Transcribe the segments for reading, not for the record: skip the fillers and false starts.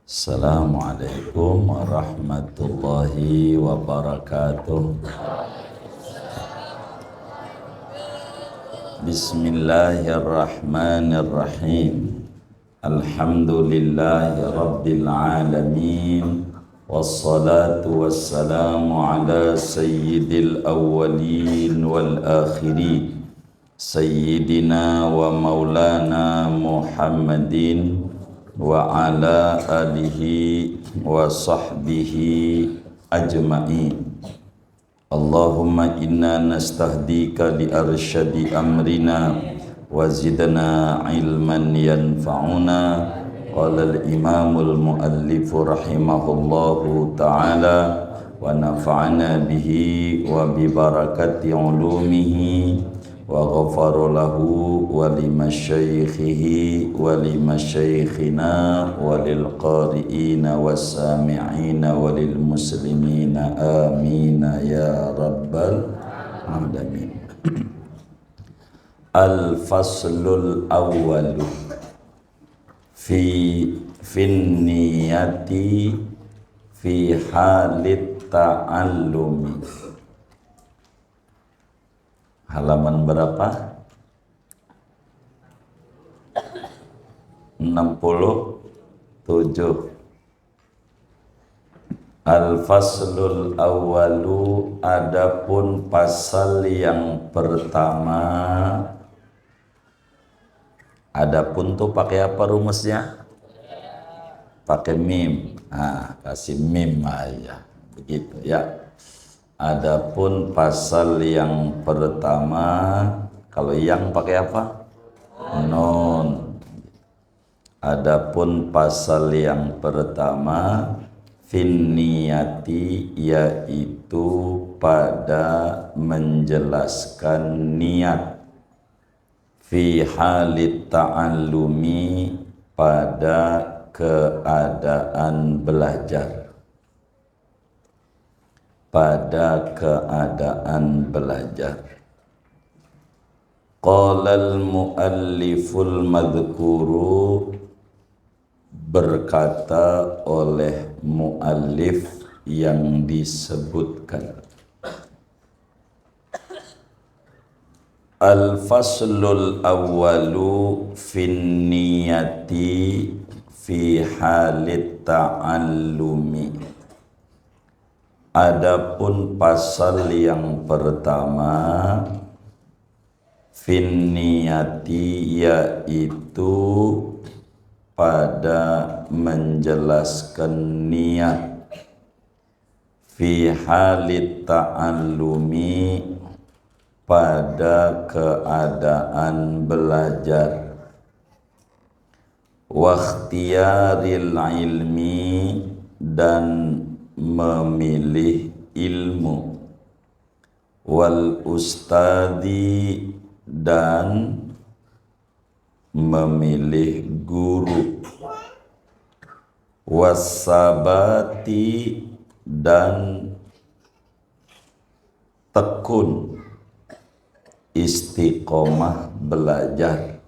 Assalamualaikum warahmatullahi wabarakatuh. Bismillahirrahmanirrahim. Alhamdulillahi rabbil alamin. Wassalatu wassalamu ala sayyidil awwalin wal akhirin, sayyidina wa maulana Muhammadin wa ala alihi wa sahbihi ajma'in. Allahumma inna nastahdika li arsyadi amrina wa zidna ilman yanfa'una. Qala al-imamul muallifu rahimahullahu ta'ala wa nafa'ana bihi wa bi barakati ulumihi wa ghafara lahu wa limasyaikhihi wa limasyaikhina wa lil qari'ina was sami'ina wa lil muslimina amin ya rabbal alamin. Al-faslul awwalu fi niyati fi halit ta'allumi. Halaman berapa? 67. Al-faslul awwalu, adapun pasal yang pertama. Adapun tuh pakai apa rumusnya? Pakai mim. Kasih mim aja. Begitu ya. Adapun pasal yang pertama, kalau yang pakai apa? Nun. Adapun pasal yang pertama, fin niyati, yaitu pada menjelaskan niat, fi halit ta'allumi, pada keadaan belajar. Pada keadaan belajar. Qalal mualliful madhkuru, berkata oleh muallif yang disebutkan. Al-faslul awwalu fin niyati fi halit ta'allumi. Adapun pasal yang pertama, fin niyati, yaitu pada menjelaskan niat, fi halit ta'allumi, pada keadaan belajar, wa ikhtiyaril ilmi, dan memilih ilmu, wal ustadi, dan memilih guru, wasabati, dan tekun, istiqomah belajar,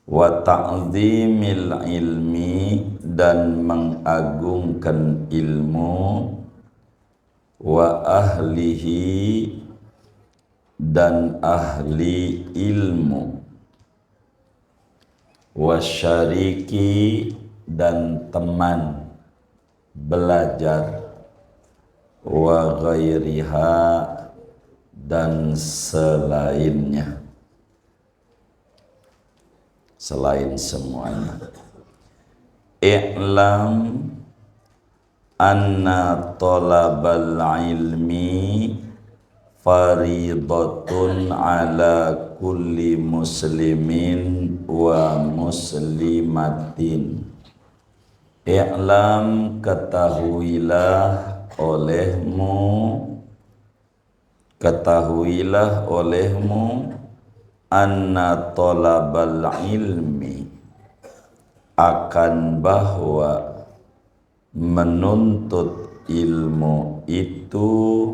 wa ta'zimil ilmi, dan mengagungkan ilmu, wa ahlihi, dan ahli ilmu, wa syariki, dan teman belajar, wa ghairiha, dan selainnya, selain semuanya. I'lam anna talabal ilmi faridatun ala kulli muslimin wa muslimatin. I'lam, ketahuilah olehmu, anna talabal ilmi, akan bahwa menuntut ilmu itu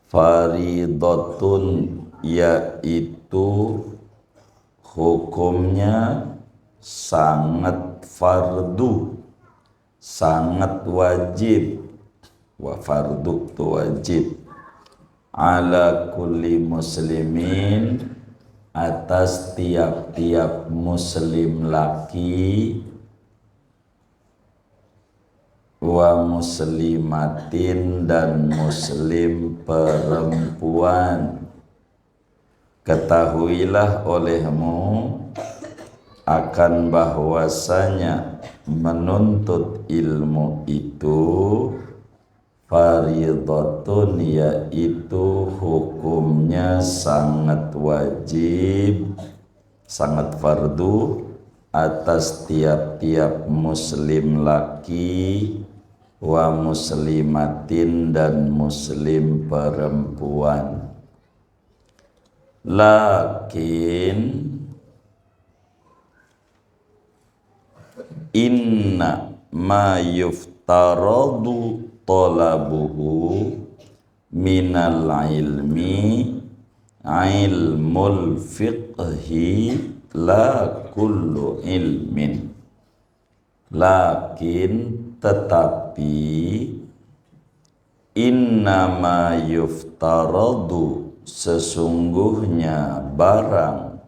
faridatun, yaitu hukumnya sangat fardu, sangat wajib. Wa fardu tu wajib, ala kulli muslimin, atas tiap-tiap muslim laki, wa muslimatin, dan muslim perempuan. Ketahuilah olehmu akan bahwasanya menuntut ilmu itu fardhatun, yaitu hukumnya sangat wajib, sangat fardu atas tiap-tiap muslim laki, wa muslimatin, dan muslim perempuan. Lakin inna ma yuftaradu talabuhu minal ilmi ilmul fiqhi la kullu ilmin. Lakin tetapi innama yuftaradu, sesungguhnya barang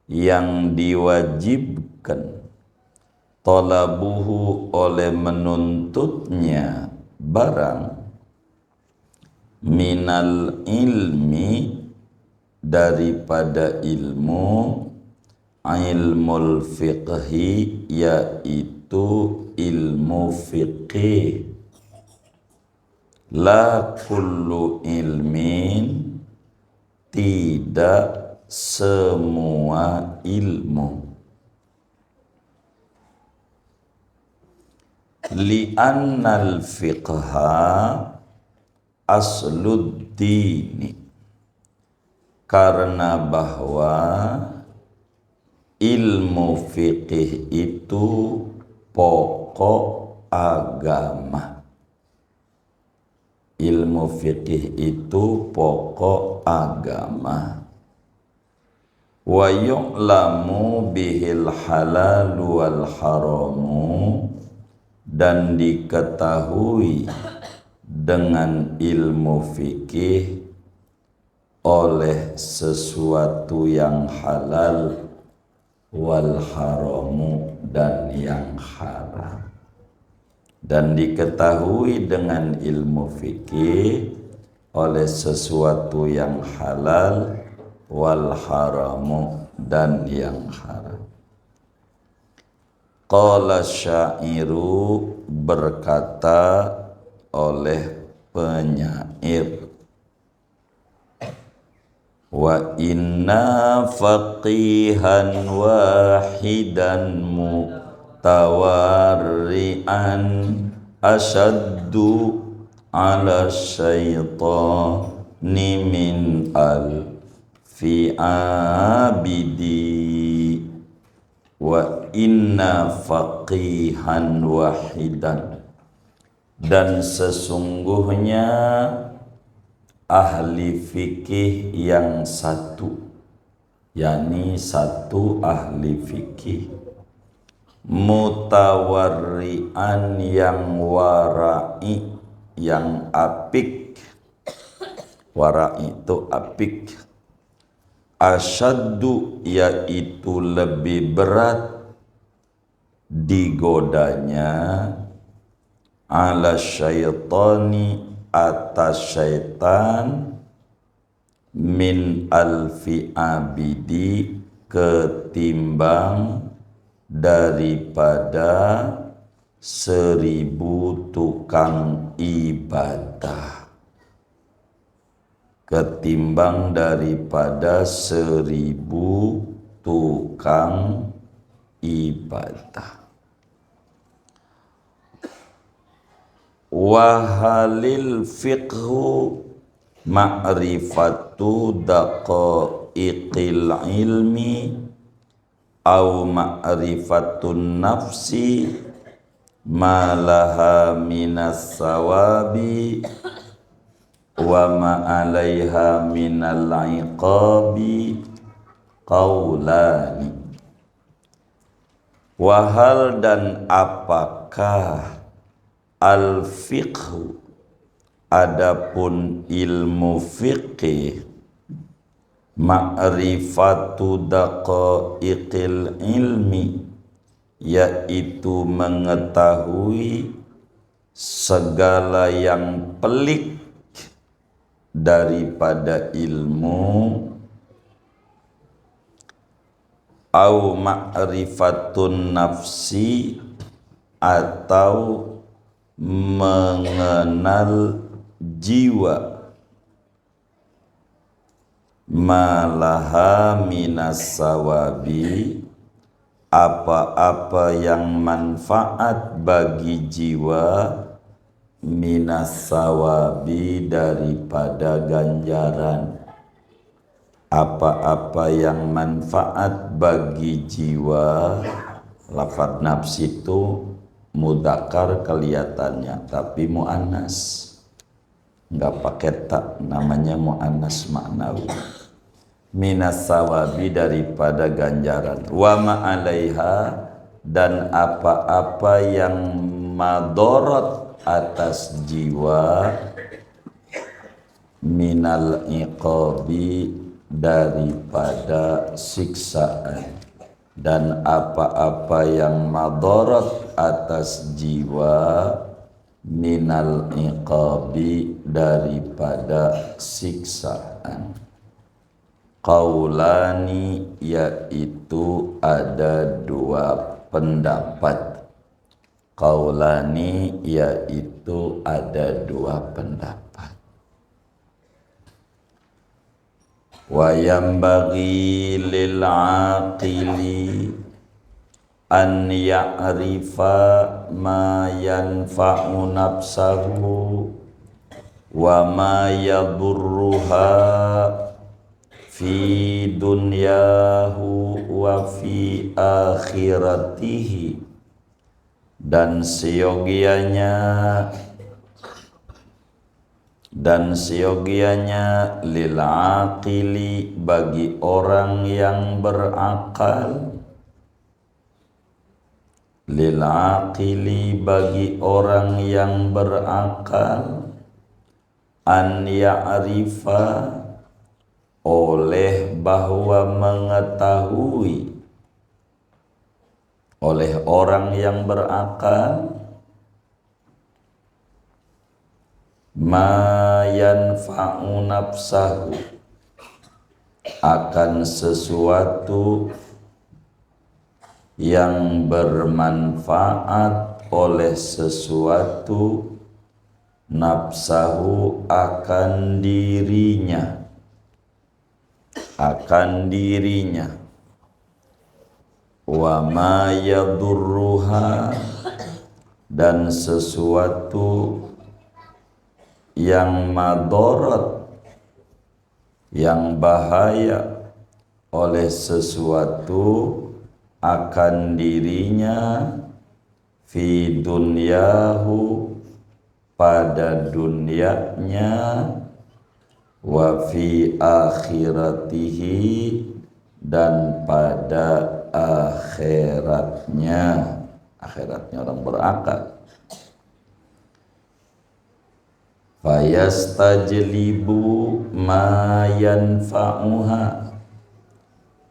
yang diwajibkan, talabuhu, oleh menuntutnya barang, minal ilmi, daripada ilmu, ilmul fiqhi, yaitu ilmu fiqih. La kullu ilmin, tidak semua ilmu. Li'annal fiqha asluddini, karena bahwa ilmu fiqih itu pokok agama. Ilmu fiqih itu pokok agama. Wa yu'lamu bihil halal wal haramu, dan diketahui dengan ilmu fikih oleh sesuatu yang halal, wal haramu, dan yang haram. Dan diketahui dengan ilmu fikih oleh sesuatu yang halal, wal haramu, dan yang haram. Qala syairu, berkata oleh penyair, wa inna faqihan wahidan mutawarri'an asyaddu ala syaitani min alfi abidi. Wa inna faqihan wahidan, dan sesungguhnya ahli fikih yang satu, yakni satu ahli fikih, mutawarri'an, yang wara'i, yang apik. Wara'i itu apik. Asyaddu, yaitu lebih berat digodanya, ala syaitani, atas syaitan, min alfi abidi, ketimbang daripada 1000 tukang ibadah. Ketimbang daripada 1000 tukang ibadah. Wahalil fiqhu ma'rifatu daqaiqil ilmi au ma'rifatun nafsi ma laha minas sawabi wa ma'alaiha minal iqabi qaulani. Wahal dan apakah al-fiqhu adapun ilmu fiqih ma'rifatu daqaiqil ilmi yaitu mengetahui segala yang pelik daripada ilmu, au ma'rifatun nafsi atau mengenal jiwa, malaha minas sawabi apa-apa yang manfaat bagi jiwa, minas sawabi daripada ganjaran. Apa-apa yang manfaat bagi jiwa, lafaz nafs itu mudzakkar kelihatannya tapi muannas, nggak pakai tak, namanya muannas maknawi. Minas sawabi daripada ganjaran, wa ma'alaiha dan apa-apa yang madorot atas jiwa, minal iqabi daripada siksaan, dan apa-apa yang madorot atas jiwa, minal iqabi daripada siksaan. Qaulani yaitu ada dua pendapat. Qaulani yaitu ada dua pendapat. Wa yambaghi lil aqili an ya'rifa ma yanfa'u nafsahu wa ma yadurruha fi dunyahu wa fi akhiratihi, dan seyogianya lil aqili bagi orang yang berakal, lil aqili bagi orang yang berakal, an ya'rifa oleh bahwa mengetahui, oleh orang yang berakal, ma yanfa'u nafsahu akan sesuatu yang bermanfaat oleh sesuatu, nafsahu akan dirinya, wa ma yadurruha dan sesuatu yang madorot, yang bahaya oleh sesuatu akan dirinya, fi dunyahu pada dunianya, wa fi akhiratihi dan pada akhiratnya, orang berakal. Fayastajlibu ma yanfa'uha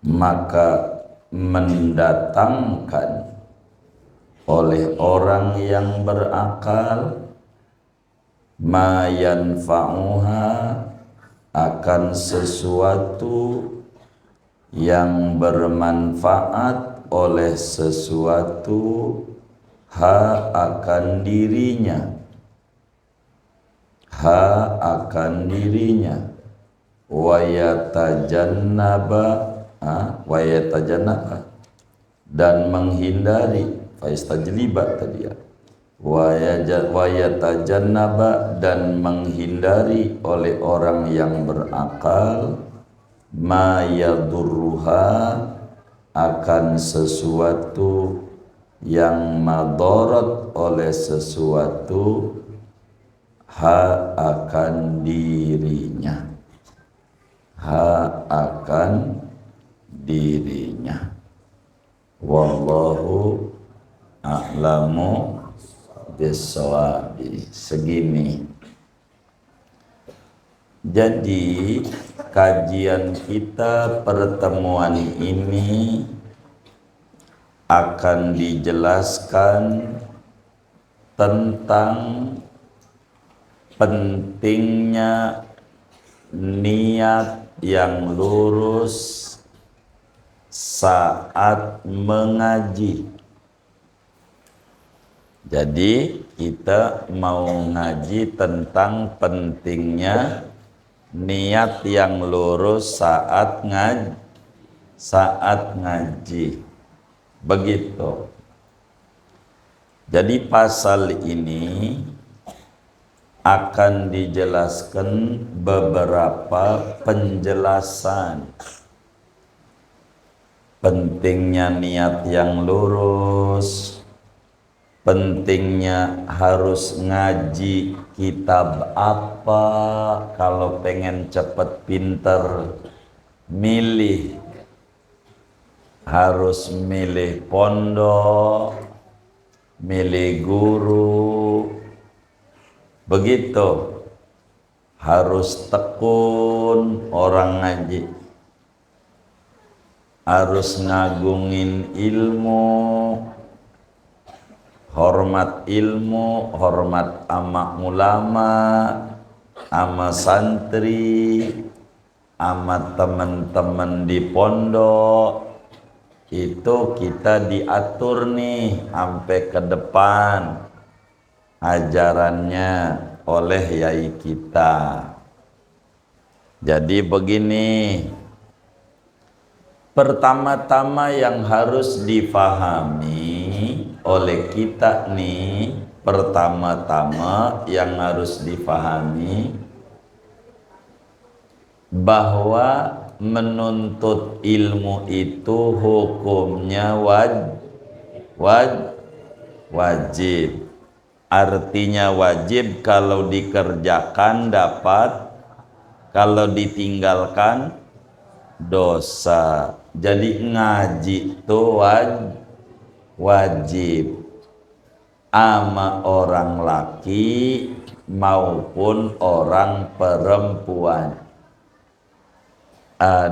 maka mendatangkan oleh orang yang berakal, ma yanfa'uha akan sesuatu yang bermanfaat oleh sesuatu, ha akan dirinya, wa yatajannaba dan menghindari, faistajliba tadi ya, wa yatajannaba dan menghindari oleh orang yang berakal, ma yadurruha akan sesuatu yang madorot oleh sesuatu, ha akan dirinya, Wallahu a'lamu bissawabi. Segini. Jadi kajian kita pertemuan ini akan dijelaskan tentang pentingnya niat yang lurus saat mengaji. Jadi kita mau ngaji tentang pentingnya niat yang lurus saat ngaji. Begitu. Jadi pasal ini akan dijelaskan beberapa penjelasan pentingnya niat yang lurus, pentingnya harus ngaji kitab apa kalau pengen cepet pinter, milih harus milih pondok, milih guru, begitu. Harus tekun orang ngaji, harus ngagungin ilmu, hormat ilmu, hormat ama ulama, ama santri, ama teman-teman di pondok. Itu kita diatur nih sampai ke depan ajarannya oleh yai kita. Jadi begini, pertama-tama yang harus difahami oleh kita nih, pertama-tama yang harus difahami bahwa menuntut ilmu itu hukumnya wajib. Artinya wajib, kalau dikerjakan dapat, kalau ditinggalkan dosa. Jadi ngaji itu wajib ama orang laki maupun orang perempuan.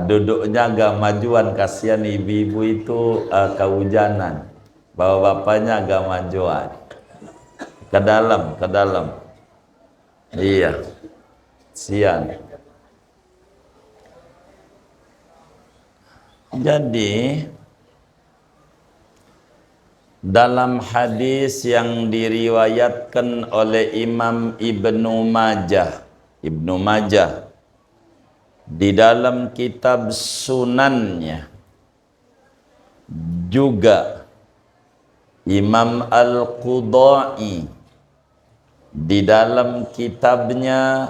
Duduknya agak majuan, kasihan ibu-ibu itu kehujanan, bapak-bapaknya agak majuan. Ke dalam. Iya, sian. Jadi dalam hadis yang diriwayatkan oleh Imam Ibnu Majah di dalam kitab sunannya, juga Imam Al-Qudai di dalam kitabnya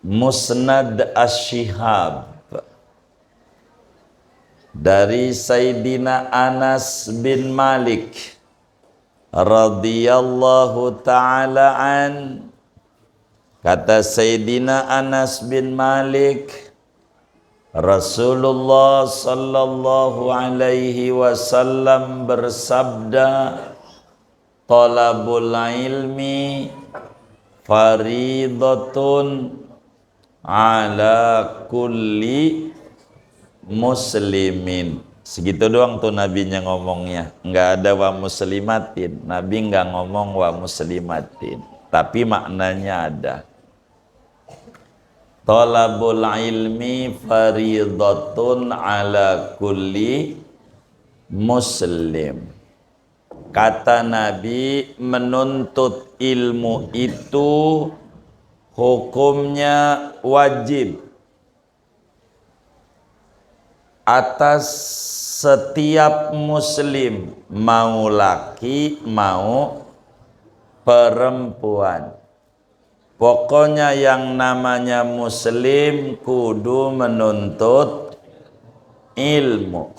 Musnad Asy-Syihab dari Sayyidina Anas bin Malik radhiyallahu ta'ala an. Kata Sayyidina Anas bin Malik, Rasulullah sallallahu alaihi wasallam bersabda, talabul ilmi faridatun ala kulli muslimin. Segitu doang tuh nabinya ngomongnya, nggak ada wa muslimatin. Nabi nggak ngomong wa muslimatin, tapi maknanya ada. Talabul ilmi faridatun ala kulli muslim. Kata Nabi, menuntut ilmu itu hukumnya wajib atas setiap muslim, mau laki mau perempuan. Pokoknya yang namanya muslim kudu menuntut ilmu,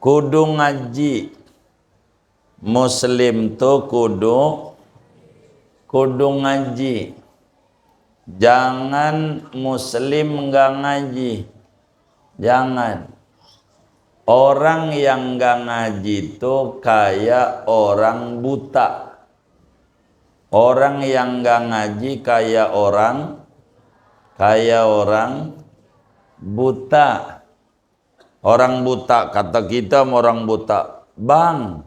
kudu ngaji. Muslim tuh kudu ngaji. Jangan muslim nggak ngaji. Jangan. Orang yang nggak ngaji itu kayak orang buta. Orang yang nggak ngaji kayak orang buta. Orang buta, kata kita orang buta, bang,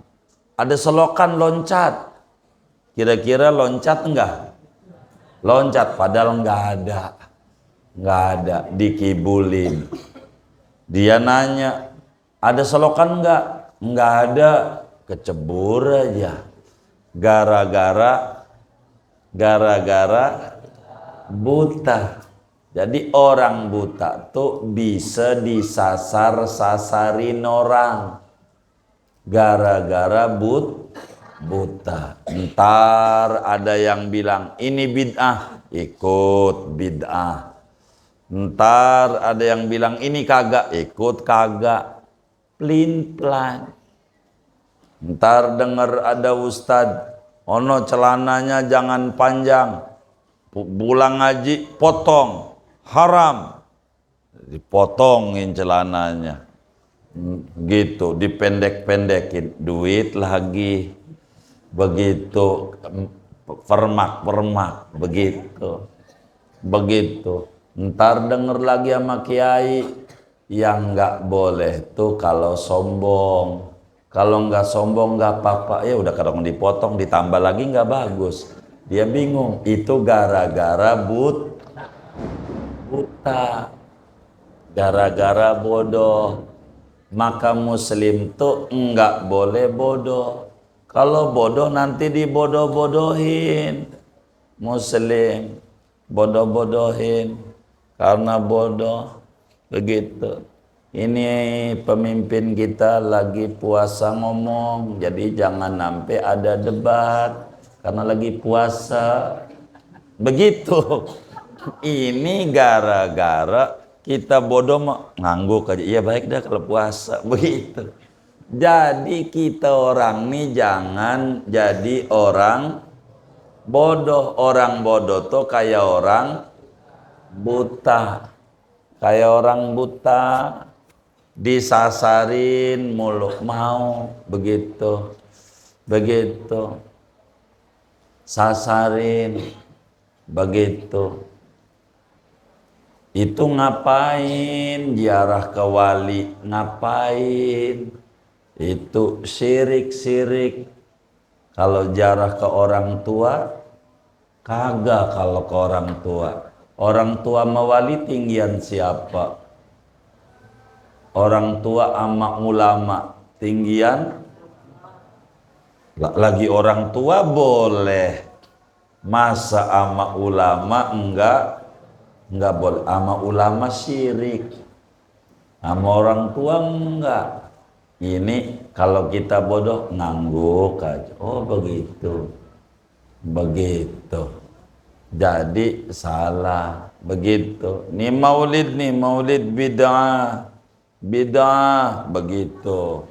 ada selokan loncat. Kira-kira loncat enggak? Loncat, padahal enggak ada, dikibulin. Dia nanya, ada selokan enggak? Enggak ada, kecebur aja. Gara-gara buta. Jadi orang buta tuh bisa disasar-sasarin orang gara-gara buta. Ntar ada yang bilang ini bid'ah, ikut bid'ah. Ntar ada yang bilang ini kagak, ikut kagak. Pelin-pelan. Ntar denger ada ustad, ono celananya jangan panjang, pulang ngaji potong, haram, dipotongin celananya, gitu, dipendek-pendekin, duit lagi, begitu, permak, begitu. Ntar denger lagi sama kiai, yang nggak boleh tuh kalau sombong, kalau nggak sombong nggak apa-apa, ya udah kadang dipotong, ditambah lagi nggak bagus. Dia bingung, itu gara-gara buta, gara-gara bodoh. Maka muslim tuh enggak boleh bodoh. Kalau bodoh nanti dibodoh-bodohin. Muslim bodoh-bodohin karena bodoh. Begitu. Ini pemimpin kita lagi puasa ngomong, jadi jangan sampai ada debat karena lagi puasa. Begitu. Ini gara-gara kita bodoh ngangguk aja. Iya baik dah kalau puasa. Begitu. Jadi kita orang nih jangan jadi orang bodoh. Orang bodoh tuh kayak orang buta. Kayak orang buta disasarin mulu mau. Begitu. Sasarin. Begitu. Itu ngapain? Ziarah ke wali ngapain? Itu syirik. Kalau ziarah ke orang tua kagak. Kalau ke orang tua, orang tua sama wali tinggian siapa? Orang tua sama ulama tinggian lagi. Orang tua boleh, masa sama ulama enggak boleh. Sama ulama syirik, sama orang tua enggak. Ini kalau kita bodoh ngangguk aja. Oh begitu. Jadi salah. Begitu. Ini maulid bid'ah. Begitu.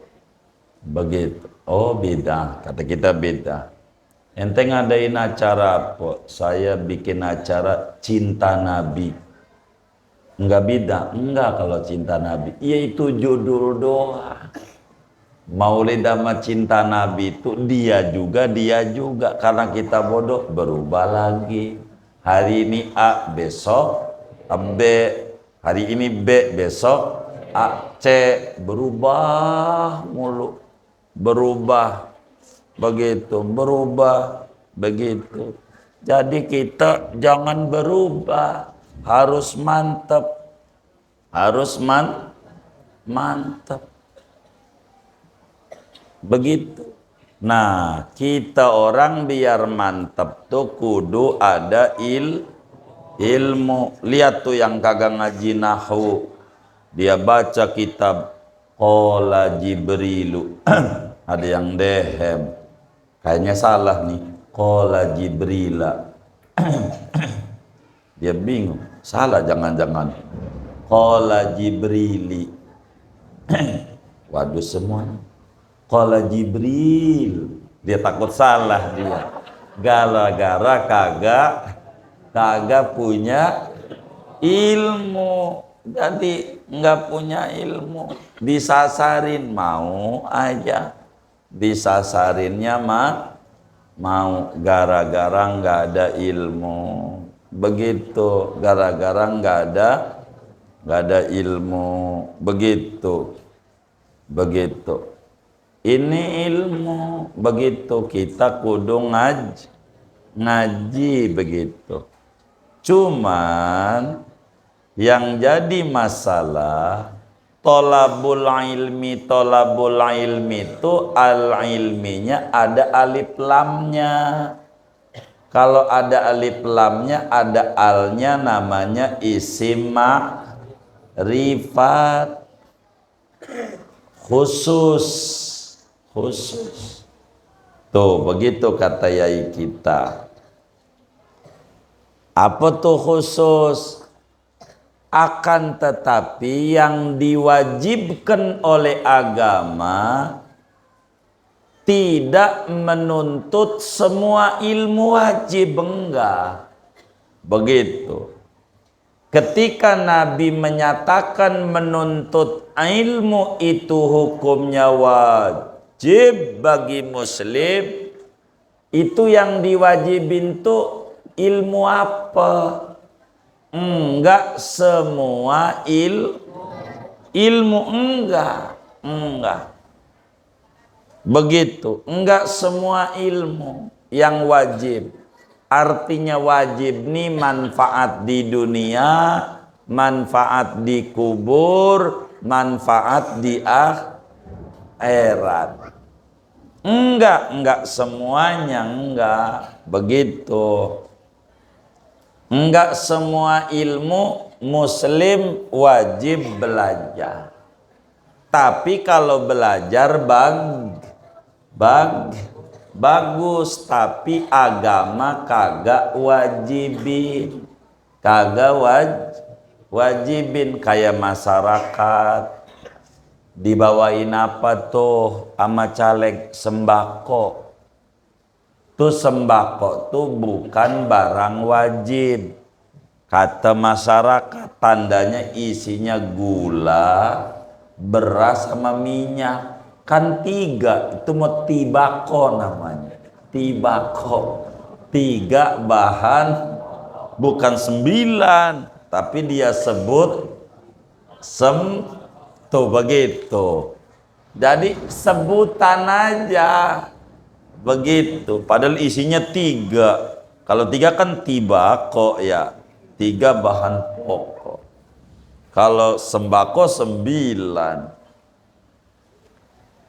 Oh bid'ah. Kata kita bid'ah. Ente ngadain acara apa? Saya bikin acara cinta Nabi. Enggak bid'ah? Enggak kalau cinta Nabi. Iya itu judul doang. Maulid sama cinta Nabi itu dia juga. Karena kita bodoh berubah lagi. Hari ini A, besok B. Hari ini B, besok A, C. Berubah mulu. Begitu. Jadi kita jangan berubah, harus mantap. Begitu. Nah, kita orang biar mantap tuh kudu ada ilmu. Lihat tuh yang kagak ngaji nahwu, dia baca kitab Qala Jibrilu. Ada yang dehem, kayaknya salah nih, Qala Jibrila. Dia bingung, salah jangan-jangan Qala Jibrili. Waduh semuanya Qala Jibril. Dia takut salah dia, gara-gara kagak kagak punya ilmu. Jadi nggak punya ilmu, disasarin mau aja, disasarinnya mau gara-gara nggak ada ilmu. Begitu, gara-gara nggak ada ilmu. Begitu. Ini ilmu, begitu kita kudu ngaji begitu. Cuman yang jadi masalah tolabul ilmi itu al-ilminya ada alif lamnya. Kalau ada alif lamnya, ada alnya, namanya isim ma'rifat khusus. Tuh begitu kata yai kita. Apa tuh khusus? Akan tetapi yang diwajibkan oleh agama tidak menuntut semua ilmu wajib, enggak. Begitu. Ketika Nabi menyatakan menuntut ilmu itu hukumnya wajib bagi muslim, itu yang diwajibin tuh ilmu apa? Enggak semua ilmu, enggak. Begitu, enggak semua ilmu yang wajib. Artinya wajib nih manfaat di dunia, manfaat di kubur, manfaat di akhirat. Enggak semuanya, enggak. Begitu. Enggak semua ilmu muslim wajib belajar. Tapi kalau belajar bagus, tapi agama kagak wajibin. Wajibin kayak masyarakat dibawain apa tuh sama caleg sembako. Tuh sembako tuh bukan barang wajib. Kata masyarakat, tandanya isinya gula, beras sama minyak. Kan 3, itu mau tibako namanya. Tibako. 3 bahan, bukan 9, tapi dia sebut tuh begitu. Jadi sebutan aja. Begitu, padahal isinya 3. Kalau 3 kan tibako ya, 3 bahan pokok. Kalau sembako 9.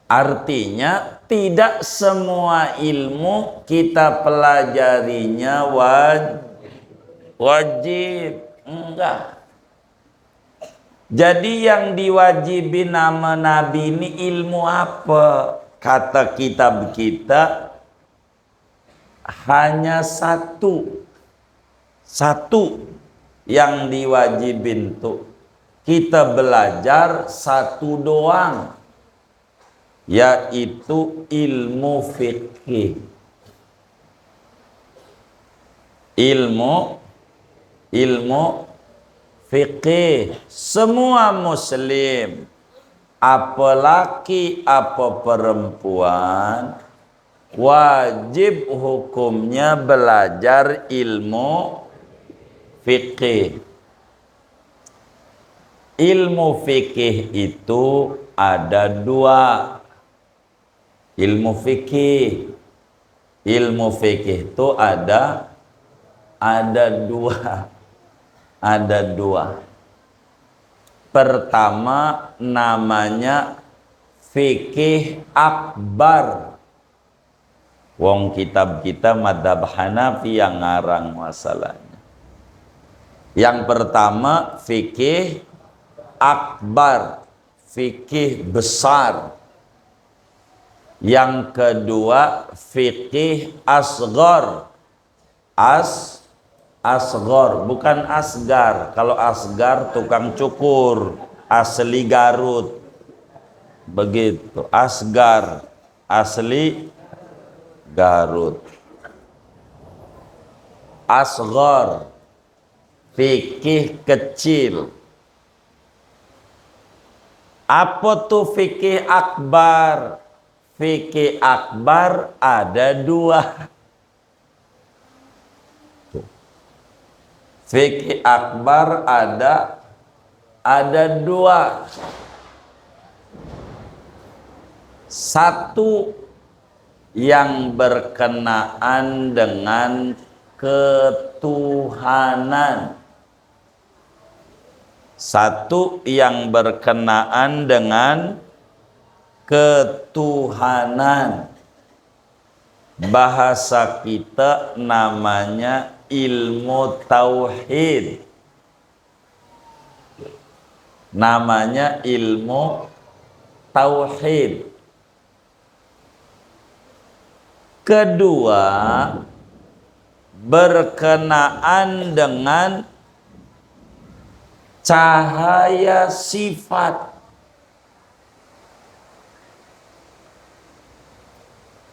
Artinya tidak semua ilmu kita pelajarinya wajib. Enggak. Jadi yang diwajibin nama Nabi ini ilmu apa? Kata kitab kita hanya satu yang diwajibin tuh kita belajar satu doang, yaitu ilmu fikih. Ilmu fikih. Semua muslim, apa laki apa perempuan, wajib hukumnya belajar ilmu fikih. Ilmu fikih itu ada 2. Ilmu fikih itu ada 2. Pertama namanya fikih akbar. Wong kitab kita madhab Hanafi yang ngarang masalahnya. Yang pertama fikih akbar, fikih besar. Yang kedua fikih asghar. Asghar, bukan asgar. Kalau asgar tukang cukur, asli Garut. Begitu. Asgar, asli Garut. Asghar, fikih kecil. Apa tuh fikih akbar? Fikih akbar ada dua. Fikih akbar ada dua. Satu yang berkenaan dengan ketuhanan. Satu yang berkenaan dengan ketuhanan. Bahasa kita namanya ilmu tauhid. Namanya ilmu tauhid. Kedua, berkenaan dengan cahaya sifat.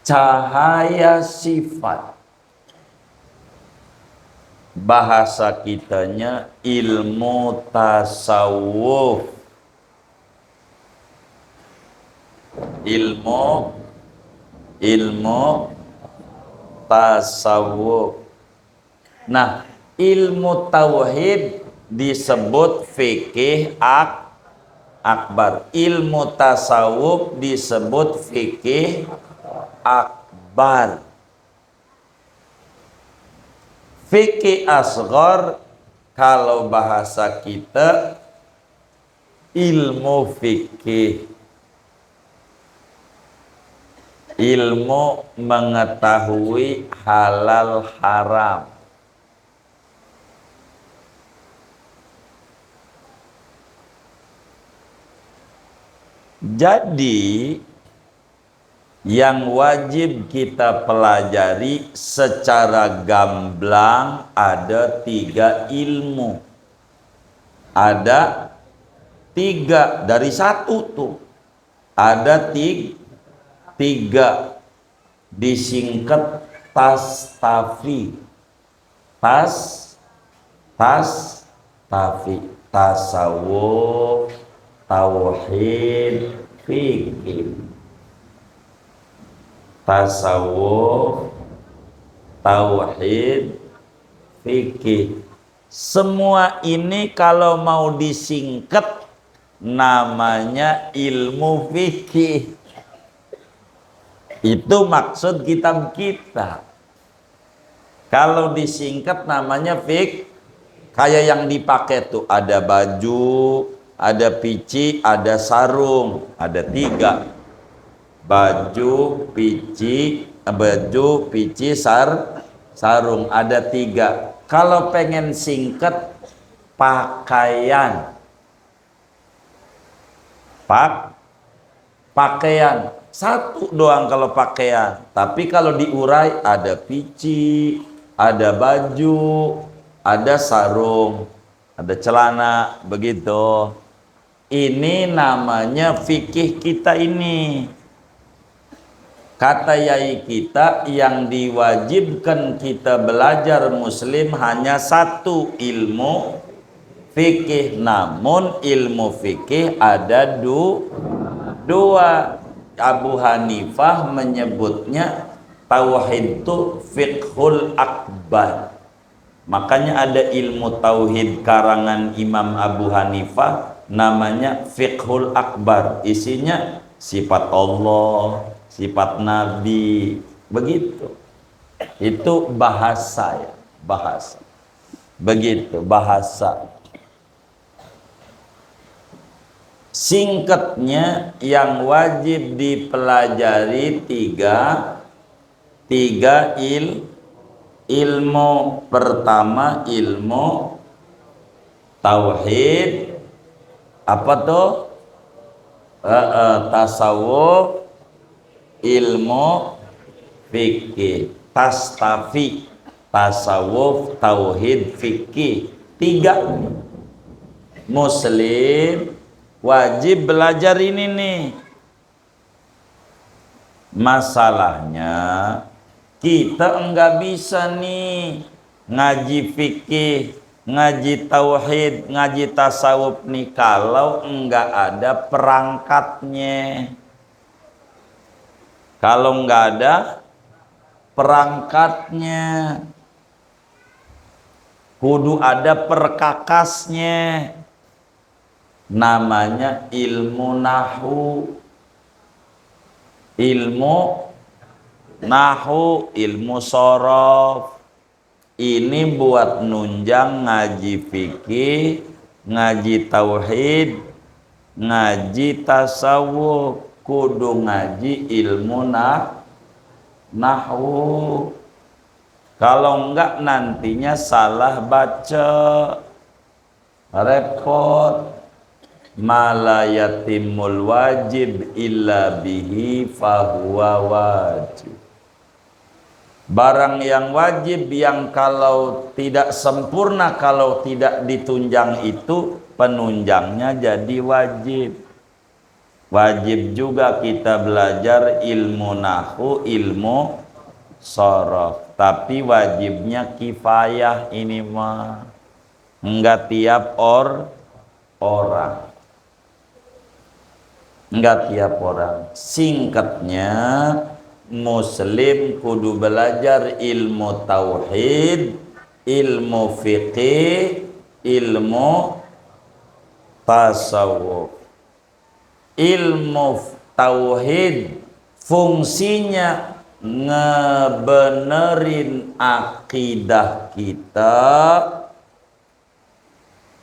Cahaya sifat. Bahasa kitanya ilmu tasawuf. Ilmu tasawuf. Nah, ilmu tauhid disebut fikih akbar. Ilmu tasawuf disebut fikih akbar. Fikih asghar kalau bahasa kita ilmu fikih. Ilmu mengetahui halal haram. Jadi yang wajib kita pelajari secara gamblang ada 3 ilmu. Ada 3 dari 1 tuh. Ada 3 disingkat tafi. Tafi. Tasawuf, tauhid, fikih. Tasawuf, tauhid, fikih. Semua ini kalau mau disingkat namanya ilmu fikih. Itu maksud kitab kita. Kalau disingkat namanya fikih. Kayak yang dipakai tuh ada baju, ada pici, ada sarung, ada 3. Baju, pici, sarung, ada 3. Kalau pengen singkat pakaian. Pakaian. 1 doang kalau pakaian. Tapi kalau diurai ada pici, ada baju, ada sarung, ada celana, begitu. Ini namanya fikih kita ini. Kata yai kita yang diwajibkan kita belajar muslim hanya 1 ilmu fikih. Namun ilmu fikih ada 2. Abu Hanifah menyebutnya tauhid itu fiqhul akbar. Makanya ada ilmu tauhid karangan Imam Abu Hanifah namanya fiqhul akbar. Isinya sifat Allah, sifat Nabi, begitu. Itu bahasa ya, bahasa. Begitu bahasa. Singkatnya yang wajib dipelajari 3 ilmu. Pertama ilmu tauhid, apa tuh? Tasawuf, ilmu fikih. Tastafi, tasawuf, tauhid, fikih. 3 muslim wajib belajar ini nih. Masalahnya kita enggak bisa nih ngaji fikih ngaji tauhid, ngaji tasawuf nih kalau enggak ada perangkatnya. Kalau enggak ada perangkatnya, kudu ada perkakasnya. Namanya ilmu nahu. Ilmu nahu, ilmu sorof. Ini buat nunjang ngaji fikih, ngaji tauhid, ngaji tasawuf, kudu ngaji ilmu nahwu. Kalau enggak nantinya salah baca, repot. Malayatimul wajib illa bihi fahuwa wajib. Barang yang wajib yang kalau tidak sempurna, kalau tidak ditunjang itu, penunjangnya jadi wajib. Wajib juga kita belajar ilmu nahwu, ilmu sorof. Tapi wajibnya kifayah ini mah. Enggak tiap orang. Enggak tiap orang. Singkatnya, muslim kudu belajar ilmu tauhid, ilmu fikih, ilmu tasawuf. Ilmu tauhid fungsinya ngebenerin akidah kita.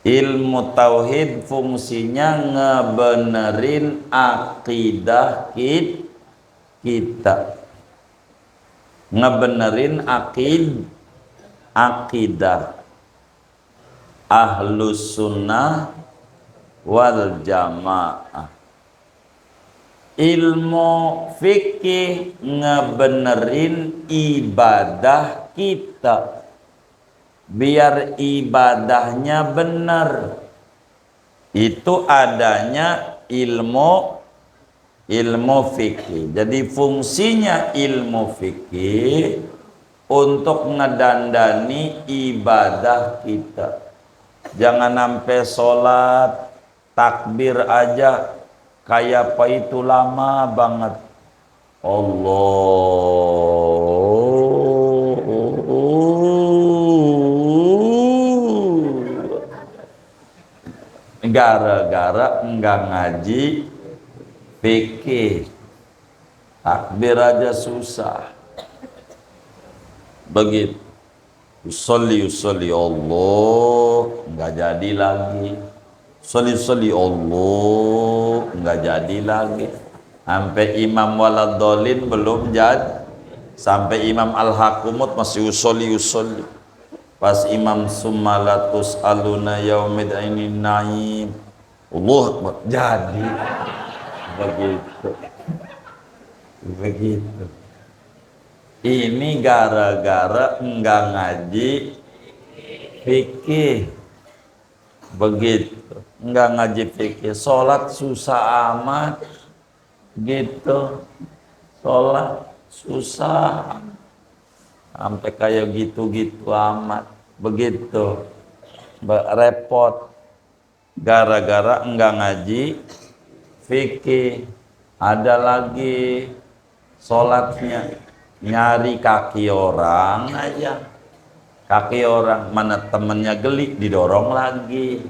Ilmu tauhid fungsinya ngebenerin akidah kita. Ngebenerin akidah ahlus sunnah wal jamaah. Ilmu fikih ngebenerin ibadah kita, biar ibadahnya benar. Itu adanya ilmu fikih. Jadi fungsinya ilmu fikih untuk ngedandani ibadah kita. Jangan sampai sholat takbir aja kayak apa itu lama banget. Gara-gara enggak ngaji fikih, takbir aja susah. Begitu. Usolli Allah enggak jadi lagi. Usolli Allah enggak jadi lagi. Sampai imam waladolin belum jadi. Sampai imam al-hakumut masih usolli. Pas imam summalatus aluna yaumid ainin naim, Allah Akbar, jadi. Begitu. Ini gara-gara enggak ngaji fikih. Begitu. Enggak ngaji fikih, sholat susah amat. Gitu. Sholat susah. Sampai kayak gitu-gitu amat. Begitu. Repot. Gara-gara enggak ngaji fikih. Ada lagi sholatnya nyari kaki orang aja. Kaki orang, mana temennya geli, didorong lagi.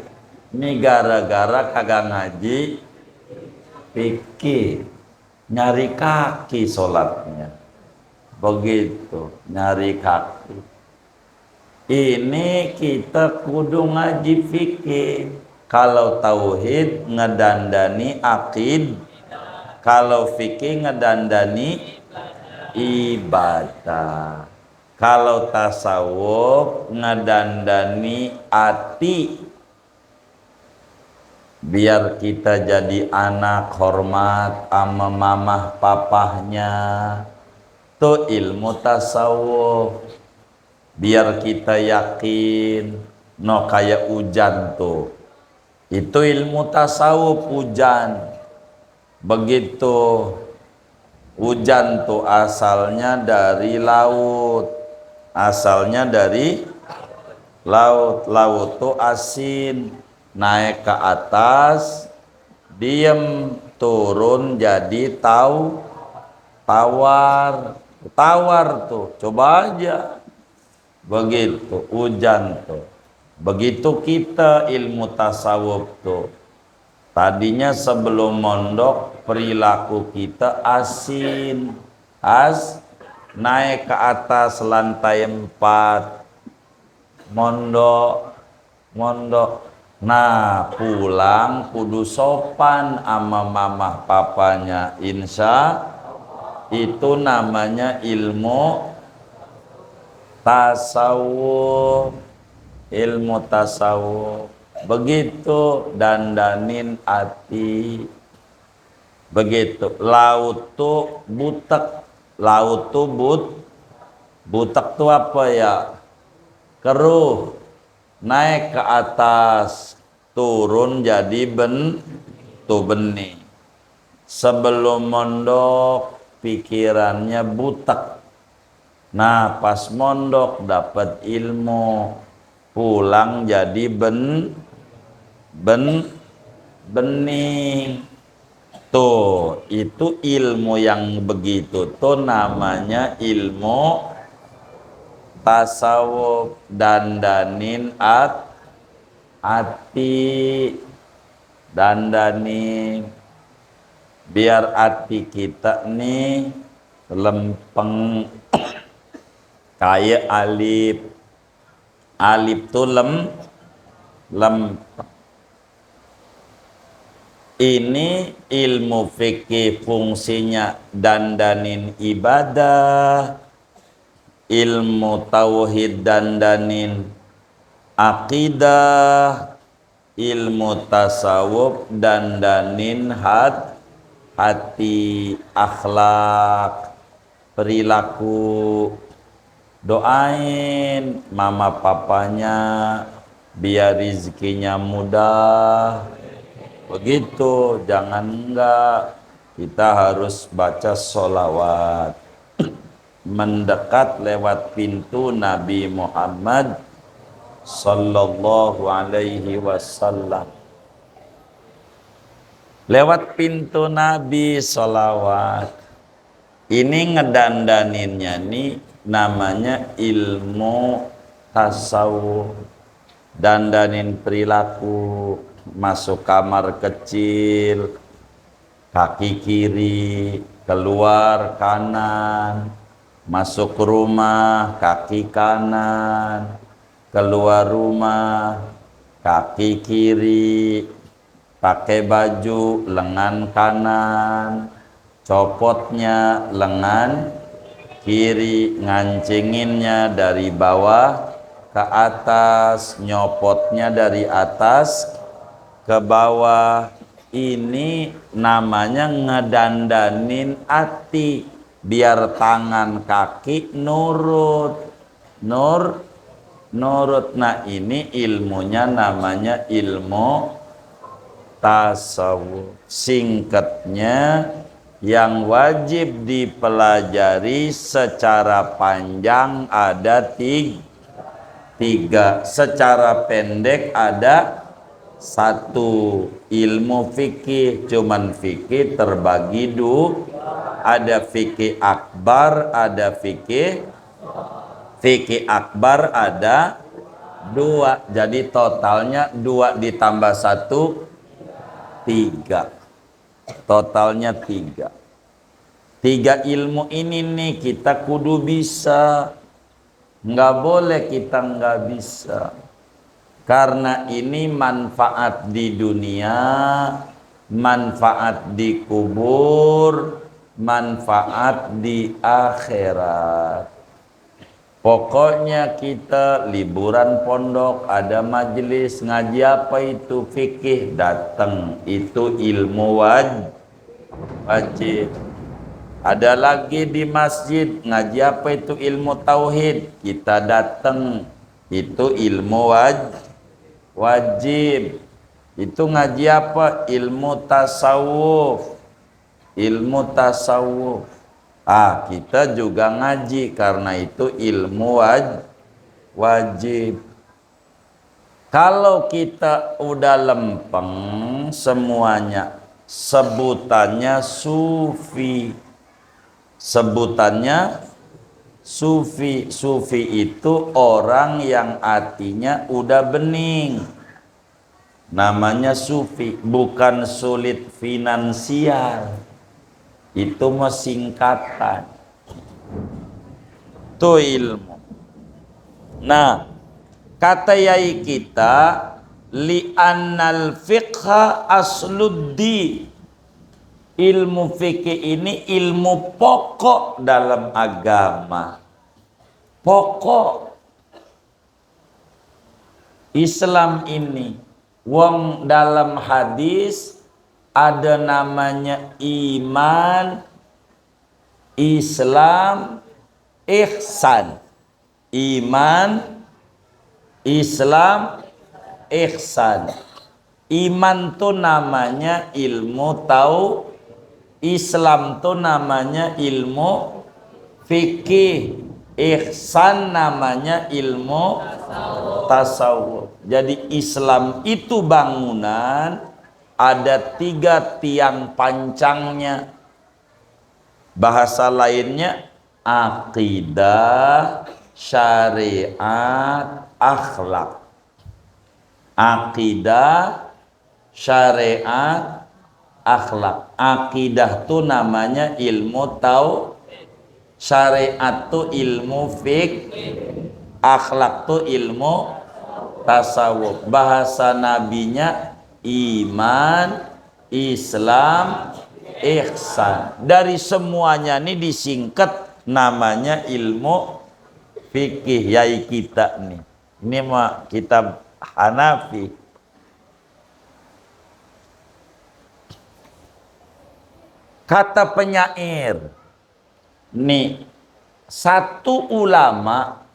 Ini gara-gara kagak ngaji fikih. Nyari kaki sholatnya. Begitu, nyari kaki. Ini kita kudu ngaji fikih. Kalau tauhid ngedandani akid, kalau fikih ngedandani ibadah. Kalau tasawuf ngedandani ati. Biar kita jadi anak hormat sama mamah papahnya. Itu ilmu tasawuf. Biar kita yakin. No kayak hujan tuh. Itu ilmu tasawuf, hujan. Begitu. Hujan tuh asalnya dari laut. Asalnya dari Laut tuh asin, naik ke atas, diem, turun jadi tawar. Tawar tuh, coba aja. Begitu, hujan tuh. Begitu kita ilmu tasawuf tuh. Tadinya sebelum mondok, perilaku kita asin. Naik ke atas lantai 4. Mondok. Nah, pulang kudu sopan sama mamah papanya. Insya itu namanya ilmu tasawuf. Ilmu tasawuf. Begitu dandanin hati. Begitu. Laut tuh butek. Laut tuh butek tuh apa ya? Keruh. Naik ke atas, turun jadi benih. Sebelum mondok pikirannya butek. Nah, pas mondok dapat ilmu, pulang jadi benih. Tuh, itu ilmu yang begitu tuh namanya ilmu tasawuf. Dandanin hati, dandanin biar hati kita nih lempeng kayak alif tuh lempeng. Ini ilmu fikih fungsinya dandanin ibadah, ilmu tauhid dandanin akidah, ilmu tasawuf dandanin hati, akhlak, perilaku. Doain mama papanya biar rizkinya mudah. Begitu, jangan enggak. Kita harus baca sholawat. Mendekat lewat pintu Nabi Muhammad sallallahu alaihi wasallam. Lewat pintu Nabi sholawat. Ini ngedandaninnya nih namanya ilmu tasawuf. Dandanin perilaku. Masuk kamar kecil, kaki kiri, keluar kanan. Masuk rumah, kaki kanan. Keluar rumah, kaki kiri. Pakai baju, lengan kanan. Copotnya lengan kiri. Ngancinginnya dari bawah ke atas. Nyopotnya dari atas ke bawah. Ini namanya ngedandanin hati biar tangan kaki nurut. Nah, ini ilmunya namanya ilmu tasawuf. Singkatnya, yang wajib dipelajari secara panjang ada tiga. Secara pendek ada satu. Ilmu fikih, cuman fikih terbagi ada fikih akbar, ada fikih akbar ada 2. Jadi totalnya 2 ditambah 1 3. Totalnya 3. 3 ilmu ini nih kita kudu bisa. Nggak boleh kita nggak bisa. Karena ini manfaat di dunia, manfaat di kubur, manfaat di akhirat. Pokoknya kita liburan pondok, ada majelis ngaji apa itu fikih, datang. Itu ilmu wajib. Ada lagi di masjid ngaji apa itu ilmu tauhid, kita datang. Itu ilmu wajib. Itu ngaji apa? Ilmu tasawuf. Kita juga ngaji karena itu ilmu wajib. Kalau kita udah lempeng semuanya, sebutannya sufi. Sebutannya sufi. Sufi itu orang yang hatinya udah bening. Namanya sufi, bukan sulit finansial. Itu mah singkatan. Itu ilmu. Nah, kata yai kita, li'annal fiqha asluddi. Ilmu fikih ini ilmu pokok dalam agama. Pokok Islam ini. Wong dalam hadis ada namanya iman, Islam, ihsan. Iman, Islam, ihsan. Iman tuh namanya ilmu tahu, Islam tuh namanya ilmu fikih, ihsan namanya ilmu tasawuf. Jadi Islam itu bangunan, ada 3 tiang pancangnya. Bahasa lainnya akidah, syariat, akhlak. Akidah, syariat, akhlak. Akidah tuh namanya ilmu tahu, syariat tuh ilmu akhlak tuh ilmu tasawuf. Bahasa nabinya iman, Islam, ihsan. Dari semuanya ini disingkat namanya ilmu fikih yai kita nih. Ini mah kitab Hanafi. Kata penyair, nih satu ulama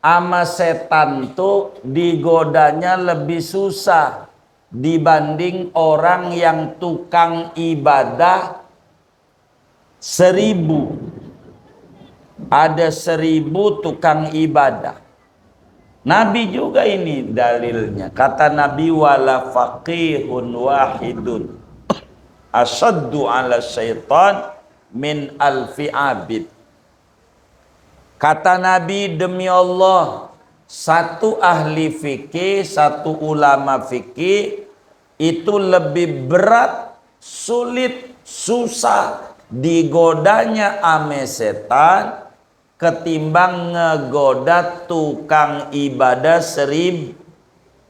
ama setan tuh digodanya lebih susah dibanding orang yang tukang ibadah 1000. Ada 1000 tukang ibadah. Nabi juga ini dalilnya. Kata Nabi, wala faqihun wahidun asyaddu ala syaitan min alfi abid. Kata Nabi, demi Allah, satu ahli fikih, satu ulama fikih itu lebih berat, sulit, susah digodanya ame setan ketimbang ngegoda tukang ibadah 1000.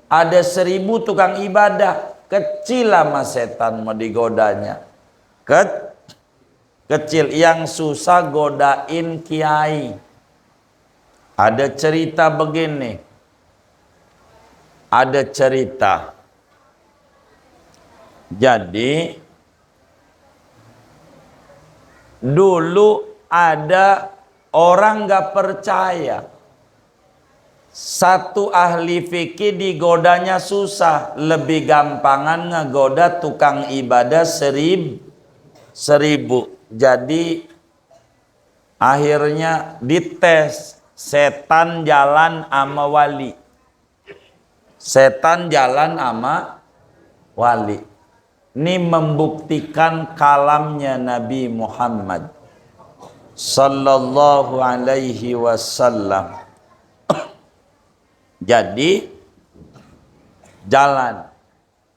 Ada 1000 tukang ibadah, kecil sama setan mau digodanya. Kecil. Yang susah godain kiai. Ada cerita begini. Ada cerita. Jadi dulu ada orang gak percaya, satu ahli fikih digodanya susah, lebih gampangan ngegoda tukang ibadah 1000. Jadi akhirnya dites, setan jalan ama wali. Setan jalan ama wali. Ini membuktikan kalamnya Nabi Muhammad sallallahu alaihi wasallam. Jadi jalan.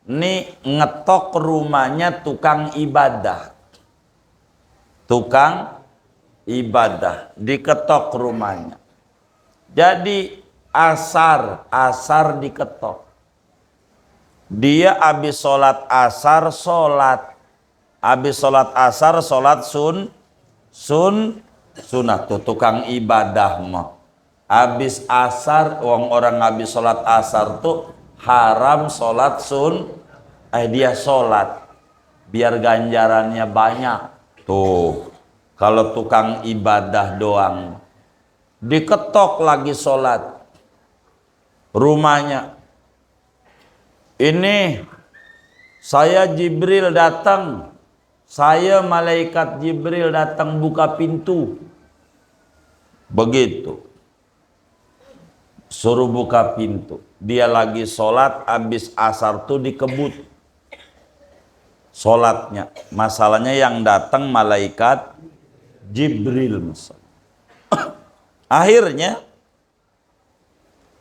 Ini ngetok rumahnya tukang ibadah. Tukang ibadah diketok rumahnya. Jadi asar diketok. Dia habis sholat asar habis sholat asar sholat sunah tuh tukang ibadah mah. Habis asar, orang habis sholat asar tuh haram sholat dia sholat biar ganjarannya banyak. Tuh kalau tukang ibadah doang. Diketok lagi sholat rumahnya. Ini saya Jibril datang, saya malaikat Jibril datang buka pintu. Begitu. Suruh buka pintu. dia lagi sholat, habis asar tuh dikebut sholatnya. Masalahnya yang datang malaikat Jibril. Akhirnya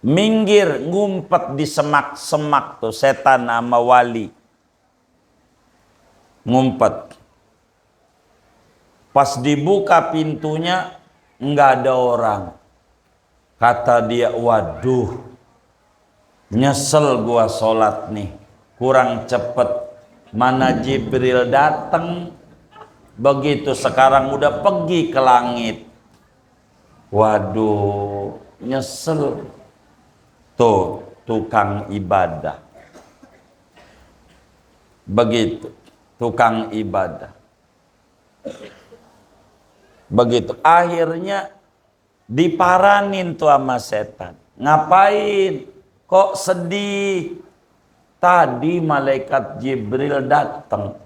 minggir, ngumpet di semak-semak tuh setan sama wali. Ngumpet. Pas dibuka pintunya, nggak ada orang. Kata dia, waduh, nyesel gua sholat nih, kurang cepet. Mana Jibril datang, begitu sekarang udah pergi ke langit. Waduh, nyesel. Tuh, tukang ibadah. Begitu, tukang ibadah. Begitu, akhirnya diparanin tuh sama setan. Ngapain? Kok sedih? Tadi malaikat Jibril datang.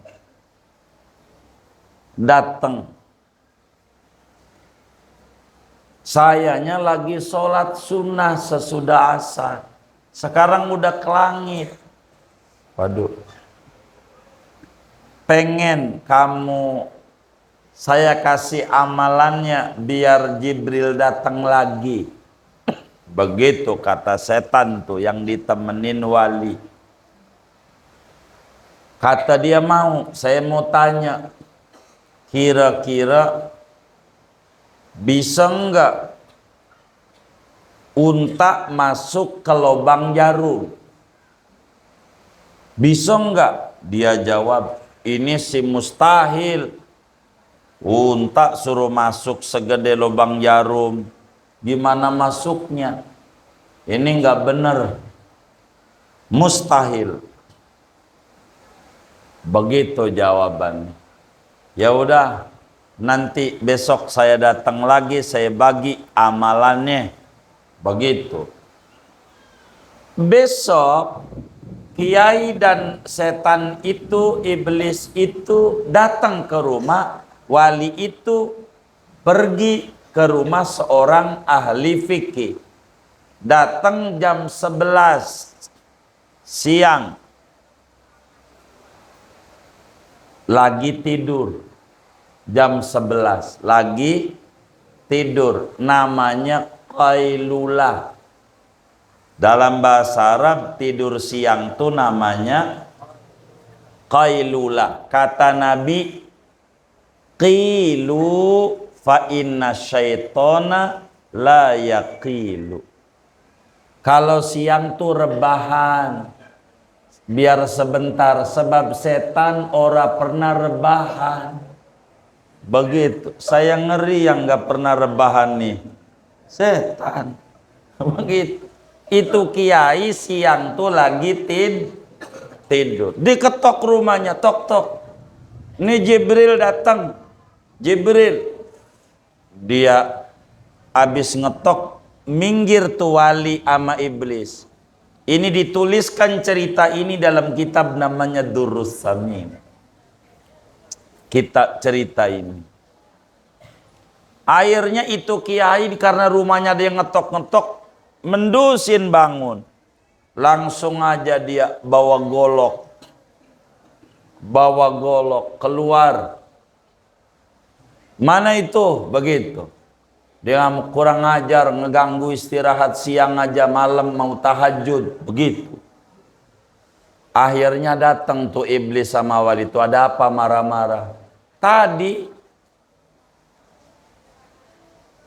Sayanya lagi sholat sunnah sesudah asar. Sekarang udah ke langit. Waduh. Pengen kamu saya kasih amalannya biar Jibril datang lagi. Begitu kata setan tuh yang ditemenin wali. Kata dia mau, saya mau tanya. Kira-kira bisa enggak unta masuk ke lubang jarum? Bisa enggak? Dia jawab, ini sih mustahil. Unta suruh masuk segede lubang jarum, gimana masuknya? Ini enggak benar, mustahil. Begitu jawabannya. Ya udah, nanti besok saya datang lagi, saya bagi amalannya. Begitu. Besok kiai dan setan itu, iblis itu datang ke rumah wali itu, pergi ke rumah seorang ahli fikih. Datang jam 11 siang. Lagi tidur. Jam 11 lagi tidur, namanya qailulah. Dalam bahasa Arab tidur siang itu namanya qailulah. Kata Nabi, qilu fa inna syaitona la yaqilu. Kalau siang tuh rebahan, biar sebentar, sebab setan ora pernah rebahan. Begitu, saya ngeri yang nggak pernah rebahan nih, setan. Begitu, itu kiai siang tuh lagi tidur, diketok rumahnya, tok tok. Ini Jibril datang, Jibril. Dia habis ngetok, minggir tuh wali ama iblis. Ini dituliskan cerita ini dalam kitab namanya Durrus Samin. Kita cerita ini. Akhirnya itu kiai karena rumahnya ada yang ngetok-ngetok, mendusin bangun. Langsung aja dia bawa golok. Bawa golok keluar. Mana itu? Begitu. Dia kurang ajar, ngeganggu istirahat siang aja, malam mau tahajud. Begitu. Akhirnya datang tuh iblis sama wali itu. Ada apa marah-marah? Tadi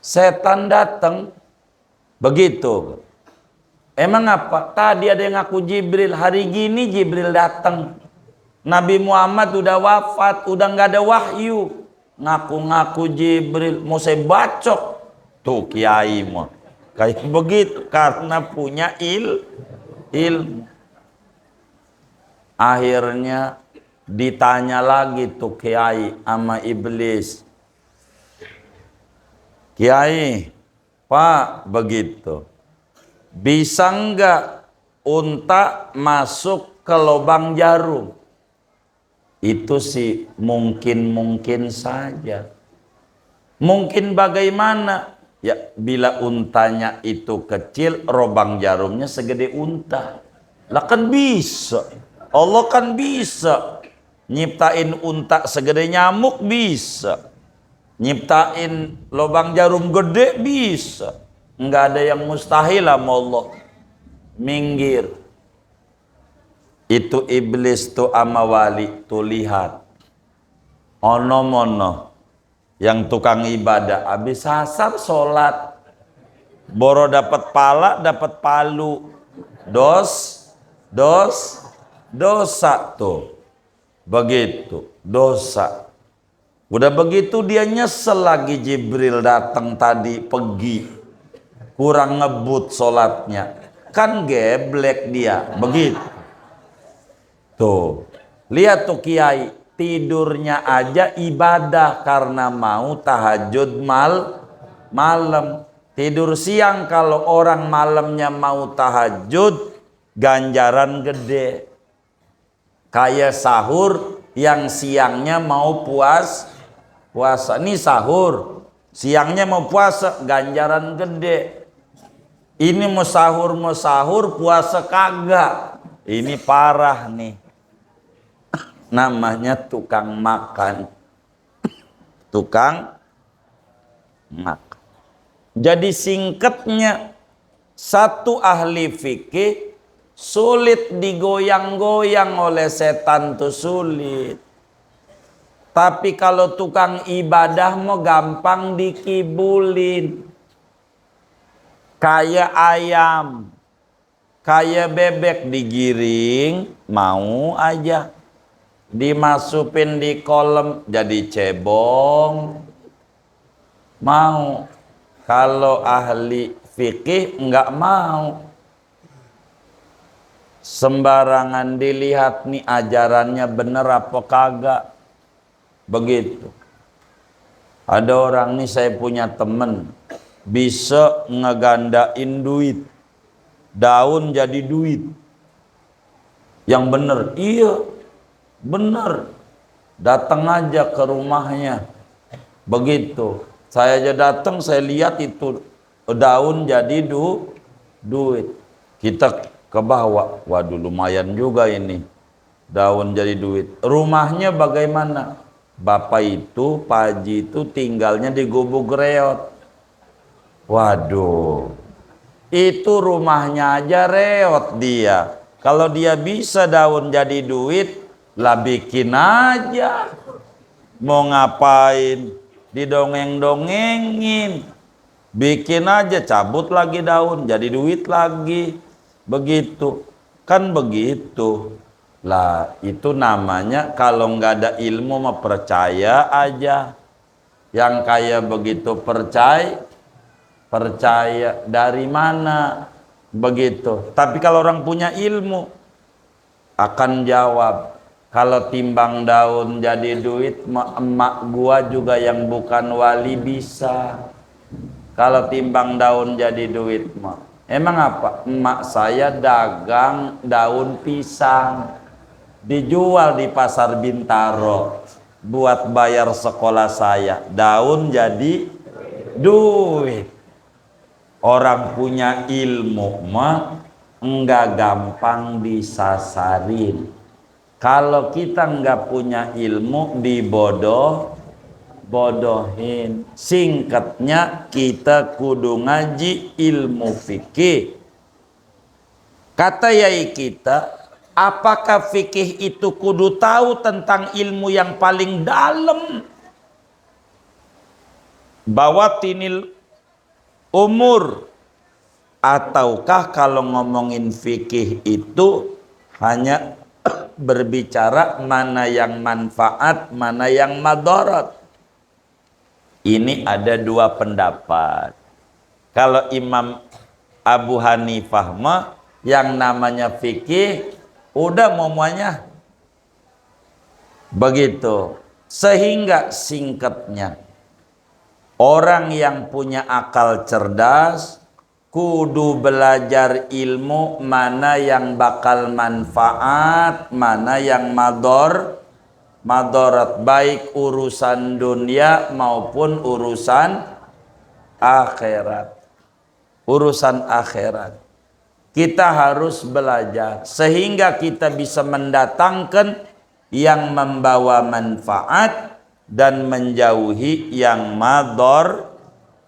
setan datang. Begitu. Emang apa? Tadi ada yang ngaku Jibril. Hari gini Jibril datang. Nabi Muhammad udah wafat, udah nggak ada wahyu. Ngaku-ngaku Jibril. Mau saya bacok. Tuh kiai mau kayak begitu karena punya ilmu. Akhirnya ditanya lagi tuh kiai sama iblis. Kiai, Pak, begitu. Bisa enggak unta masuk ke lubang jarum? Itu sih mungkin saja. Mungkin bagaimana? Ya, bila untanya itu kecil, lubang jarumnya segede unta. Lah kan bisa. Allah kan bisa. Nyiptain unta segede nyamuk bisa. Nyiptain lubang jarum gede bisa. Enggak ada yang mustahil sama Allah. Minggir. Itu iblis tuh ama wali tuh lihat. Ono-mono yang tukang ibadah habis asar sholat. Boro dapat pala, dapat palu. Dosa tuh. Begitu, dosa. Udah begitu dia nyesel lagi Jibril datang tadi pergi. Kurang ngebut sholatnya. Kan geblek dia, begitu. Tuh, lihat tuh kiai, tidurnya aja ibadah karena mau tahajud malam. Tidur siang kalau orang malamnya mau tahajud, ganjaran gede. Kayak sahur yang siangnya mau puasa. Ini sahur, siangnya mau puasa, ganjaran gede. Ini mau sahur, puasa kagak. Ini parah nih. Namanya tukang makan. Tukang makan. Jadi singkatnya, satu ahli fikih sulit digoyang-goyang oleh setan tuh sulit. Tapi kalau tukang ibadah mau gampang dikibulin. Kayak ayam, kayak bebek digiring, mau aja. Dimasukin di kolam jadi cebong, mau. Kalau ahli fikih enggak mau. Sembarangan dilihat nih ajarannya bener apa kagak. Begitu. Ada orang nih, saya punya temen bisa ngegandain duit. Daun jadi duit. Yang bener, iya bener. Datang aja ke rumahnya. Begitu. Saya aja datang, saya lihat itu daun jadi duit. Kita ke bawah, waduh lumayan juga ini. Daun jadi duit. Rumahnya bagaimana? Bapak itu, Pak Haji itu tinggalnya di Gubuk Reot. Waduh, itu rumahnya aja reot dia. Kalau dia bisa daun jadi duit, lah bikin aja. Mau ngapain? Didongeng-dongengin. Bikin aja, cabut lagi daun, jadi duit lagi. Begitu. Kan begitu. Lah, itu namanya kalau nggak ada ilmu mah percaya aja. Yang kayak begitu percaya dari mana? Begitu. Tapi kalau orang punya ilmu akan jawab, kalau timbang daun jadi duit, emak gua juga yang bukan wali bisa. Kalau timbang daun jadi duit mah, emang apa? Emak saya dagang daun pisang, dijual di pasar Bintaro buat bayar sekolah saya. Daun jadi duit. Orang punya ilmu mah enggak gampang disasarin. Kalau kita enggak punya ilmu, bodohin. Singkatnya, kita kudu ngaji ilmu fikih. Kata yai kita, apakah fikih itu kudu tahu tentang ilmu yang paling dalam? Bawatinil umur. Ataukah kalau ngomongin fikih itu hanya berbicara mana yang manfaat, mana yang madarat? Ini ada dua pendapat. Kalau Imam Abu Hanifah mah yang namanya fikih udah semuanya begitu. Sehingga singkatnya, orang yang punya akal cerdas kudu belajar ilmu mana yang bakal manfaat, mana yang madarat, baik urusan dunia maupun urusan akhirat. Urusan akhirat. Kita harus belajar sehingga kita bisa mendatangkan yang membawa manfaat dan menjauhi yang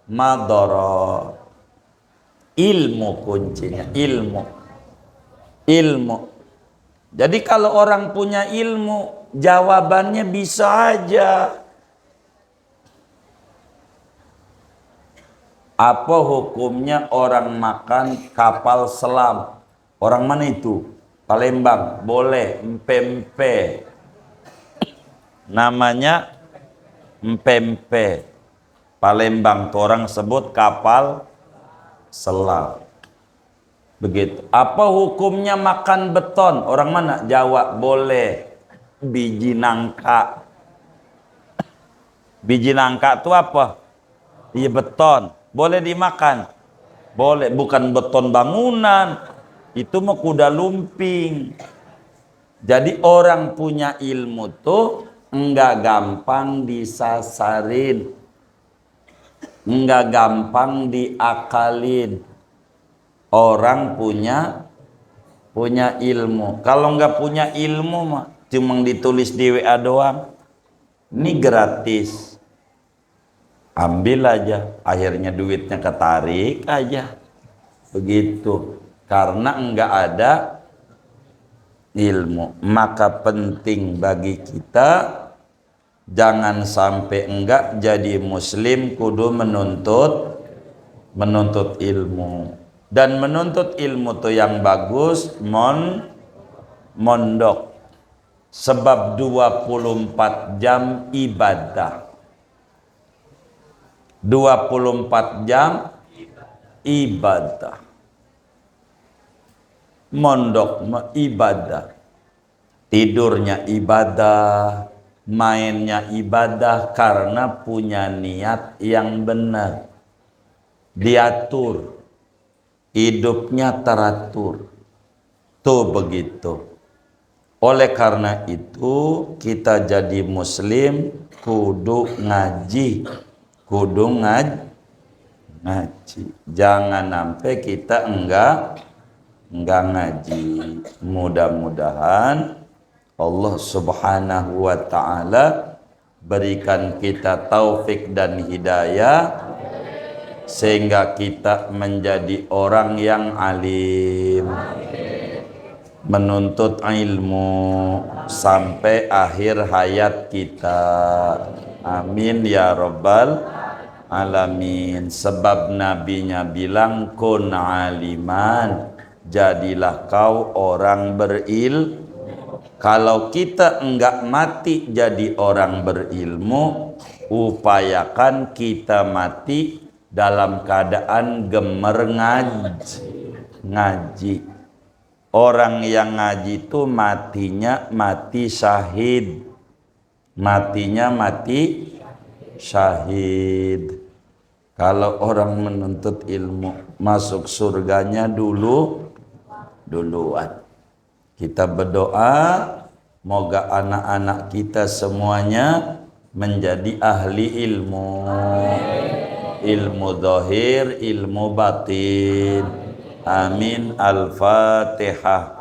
madorot. Ilmu kuncinya, ilmu. Jadi kalau orang punya ilmu, jawabannya bisa aja. Apa hukumnya orang makan kapal selam? Orang mana itu? Palembang. Boleh. Empempe. Namanya empempe. Palembang tuh orang sebut kapal selam. Begitu. Apa hukumnya makan beton? Orang mana? Jawa. Boleh. Biji nangka. Biji nangka itu apa? Iya, beton. Boleh dimakan? Boleh. Bukan beton bangunan. Itu mah kuda lumping. Jadi orang punya ilmu tuh enggak gampang disasarin. Enggak gampang diakalin. Orang punya ilmu. Kalau enggak punya ilmu mah cuma ditulis di WA doang. Ini gratis. Ambil aja, akhirnya duitnya ketarik aja. Begitu. Karena enggak ada ilmu. Maka penting bagi kita jangan sampai enggak jadi muslim kudu menuntut ilmu. Dan menuntut ilmu tuh yang bagus mondok. Sebab 24 jam ibadah. 24 jam ibadah. Mondok ibadah. Tidurnya ibadah, mainnya ibadah karena punya niat yang benar. Diatur. Hidupnya teratur. Tuh begitu. Oleh karena itu kita jadi muslim kudu ngaji. Jangan sampai kita enggak ngaji. Mudah-mudahan Allah Subhanahu wa ta'ala berikan kita taufik dan hidayah sehingga kita menjadi orang yang alim, menuntut ilmu sampai akhir hayat kita. Amin ya rabbal alamin. Sebab nabinya bilang kun aliman, jadilah kau orang berilmu. Kalau kita enggak mati jadi orang berilmu, upayakan kita mati dalam keadaan gemer ngaji. Orang yang ngaji itu matinya mati syahid. Matinya mati syahid. Kalau orang menuntut ilmu masuk surganya duluan. Kita berdoa moga anak-anak kita semuanya menjadi ahli ilmu. Ilmu zahir, ilmu batin. Amin. Al-Fatihah.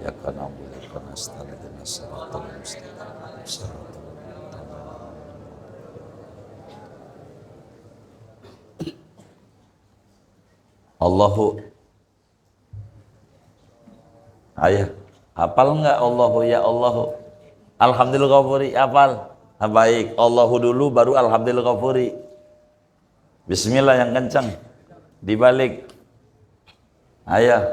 Ya kana kana astagfirullah siratal mustaqim. Allahu. Ayah, hafal enggak Allahu ya Allahu? Alhamdulillah ghafuri, hafal? Baik, Allahu dulu baru alhamdulillah ghafuri. Bismillah yang kencang. Dibalik. Ayah.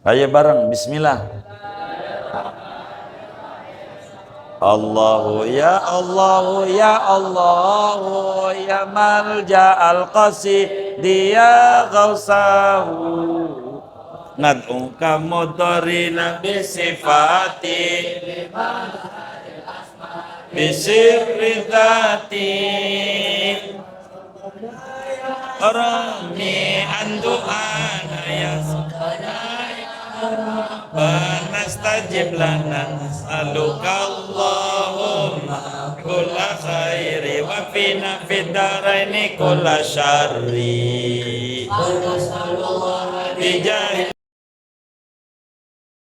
Ayo bareng, bismillah. Allahu ya Allahu ya Allahu ya malja al-qasidi ya ghausahu nad'uka mudharina bisifati bisirri dhati rami andu'ana ya Nastajib lana Allahumma kulla khairi wa fina fid daraini kulla syarri. Bijahil